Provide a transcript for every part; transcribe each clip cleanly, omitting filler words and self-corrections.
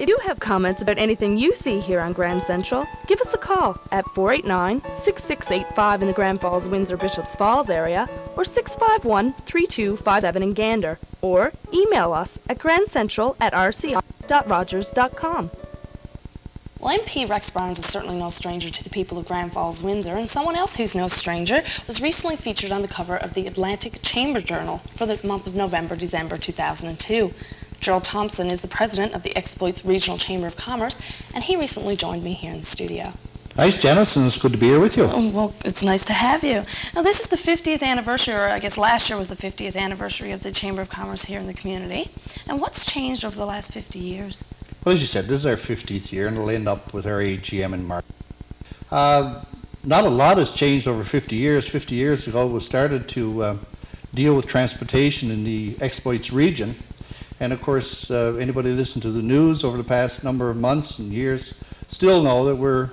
If you have comments about anything you see here on Grand Central, give us a call at 489-6685 in the Grand Falls, Windsor, Bishops Falls area, or 651-3257 in Gander, or email us at grandcentral@rci.rogers.com. Well, MP Rex Barnes is certainly no stranger to the people of Grand Falls, Windsor, and someone else who's no stranger was recently featured on the cover of the Atlantic Chamber Journal for the month of November-December 2002. Gerald Thompson is the president of the Exploits Regional Chamber of Commerce, and he recently joined me here in the studio. Nice, Janice, and it's good to be here with you. Oh, well, it's nice to have you. Now, this is the 50th anniversary, or I guess last year was the 50th anniversary of the Chamber of Commerce here in the community. And what's changed over the last 50 years? Well, as you said, this is our 50th year, and it'll end up with our AGM in March. Not a lot has changed over 50 years. 50 years ago, we started to deal with transportation in the Exploits region. And of course, anybody listened to the news over the past number of months and years still know that we're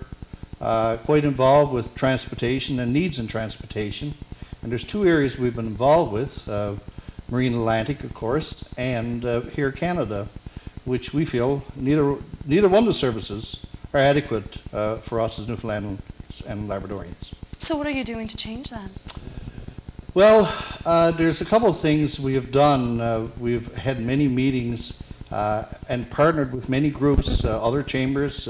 quite involved with transportation and needs in transportation. And there's two areas we've been involved with, Marine Atlantic, of course, and here Canada, which we feel neither one of the services are adequate for us as Newfoundlanders and Labradorians. So what are you doing to change that? Well, there's a couple of things we have done. We've had many meetings and partnered with many groups, other chambers,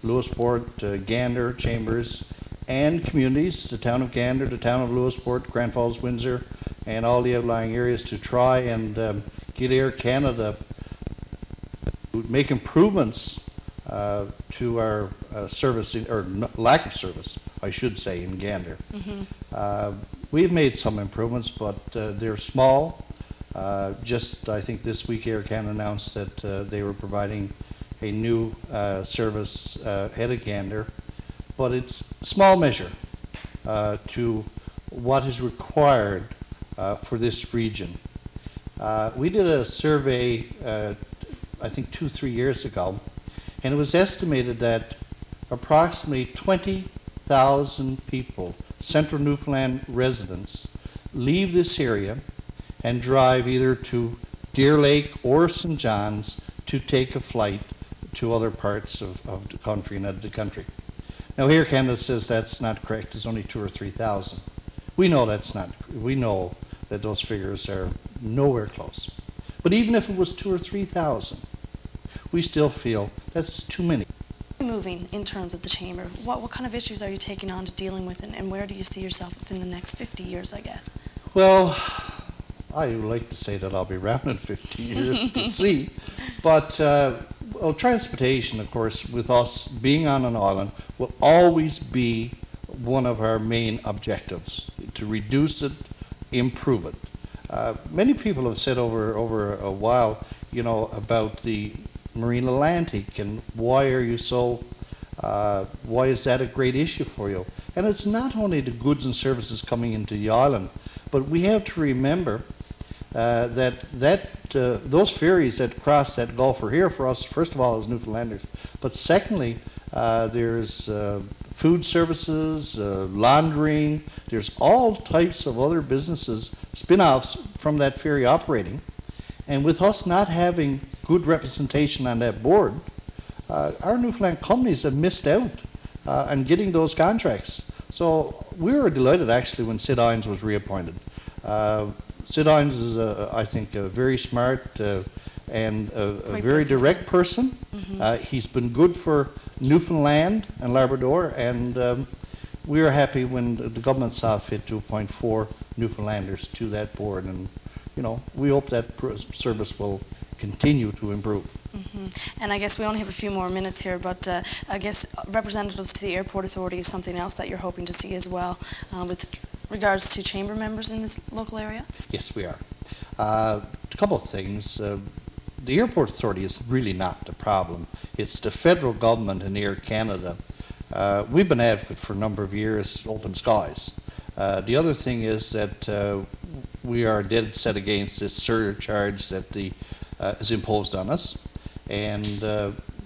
Lewisport, Gander chambers, and communities, the town of Gander, the town of Lewisport, Grand Falls, Windsor, and all the outlying areas to try and get Air Canada to make improvements to our service, or lack of service, I should say, in Gander. Mm-hmm. We've made some improvements, but they're small. Just, I think this week Air Canada announced that they were providing a new service head of Gander, but it's a small measure to what is required for this region. We did a survey, I think 2-3 years ago, and it was estimated that approximately 20,000 people, Central Newfoundland residents, leave this area and drive either to Deer Lake or St. John's to take a flight to other parts of the country and out of the country. Now, here Canada says that's not correct. It's only 2,000 or 3,000. We know that's not. We know that those figures are nowhere close. But even if it was 2,000 or 3,000, we still feel that's too many. Moving in terms of the chamber, what kind of issues are you taking on to dealing with, and where do you see yourself within the next 50 years, I guess? Well, I would like to say that I'll be around in 50 years to see, but well, transportation, of course, with us being on an island, will always be one of our main objectives, to reduce it, improve it. Many people have said over a while, you know, about the Marine Atlantic and why are you so, why is that a great issue for you? And it's not only the goods and services coming into the island, but we have to remember that those ferries that cross that Gulf are here for us, first of all, as Newfoundlanders, but secondly, there's food services, laundering, there's all types of other businesses, spin-offs from that ferry operating. And with us not having good representation on that board, our Newfoundland companies have missed out on getting those contracts. So we were delighted actually when Sid Ines was reappointed. Sid Ines is, I think, a very smart and a very direct person. Mm-hmm. He's been good for Newfoundland and Labrador, and we are happy when the government saw fit to appoint 4 Newfoundlanders to that board, and you know, we hope that service will continue to improve. Mm-hmm. And I guess we only have a few more minutes here, but I guess representatives to the Airport Authority is something else that you're hoping to see as well with regards to chamber members in this local area? Yes, we are. A couple of things. The Airport Authority is really not the problem. It's the federal government and Air Canada. We've been advocate for a number of years, open skies. The other thing is that we are dead set against this surcharge that is imposed on us. And,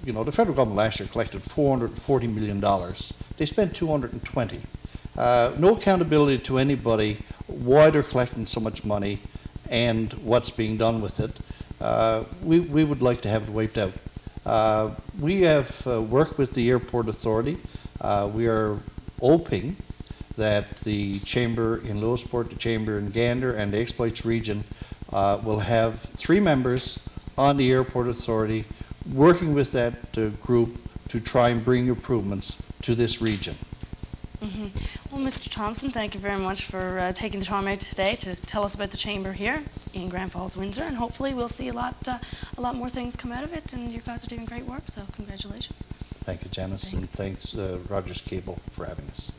you know, the federal government last year collected $440 million. They spent $220. No accountability to anybody why they're collecting so much money and what's being done with it. We would like to have it wiped out. We have worked with the Airport Authority. We are hoping that the chamber in Lewisport, the chamber in Gander, and the Exploits region will have 3 members on the Airport Authority working with that group to try and bring improvements to this region. Well, Mr. Thompson, thank you very much for taking the time out today to tell us about the chamber here in Grand Falls, Windsor, and hopefully we'll see a lot more things come out of it, and you guys are doing great work, so congratulations. Thank you, Janice, and thanks Rogers Cable for having us.